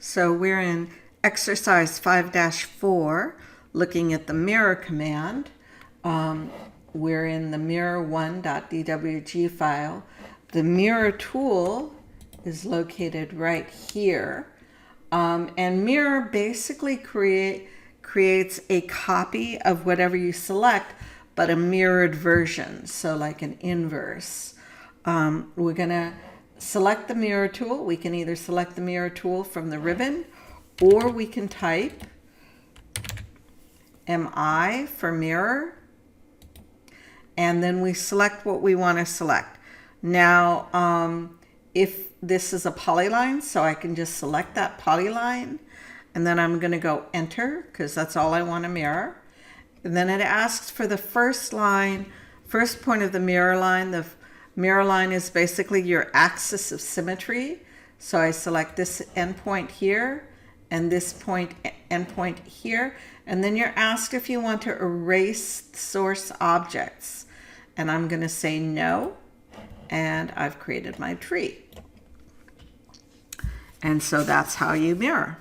So we're in exercise 5-4, looking at the mirror command. We're in the mirror1.dwg file. The mirror tool is located right here. And mirror basically creates a copy of whatever you select, but a mirrored version, so like an inverse. We're going to select the mirror tool. We can either select the mirror tool from the ribbon, or we can type MI for mirror, and then we select what we want to select. Now, if this is a polyline, so I can just select that polyline, and then I'm going to go enter, because that's all I want to mirror. And then it asks for the first line, first point of the mirror line. The mirror line is basically your axis of symmetry. So I select this endpoint here and this endpoint here. And then you're asked if you want to erase source objects. And I'm going to say no. And I've created my tree. And so that's how you mirror.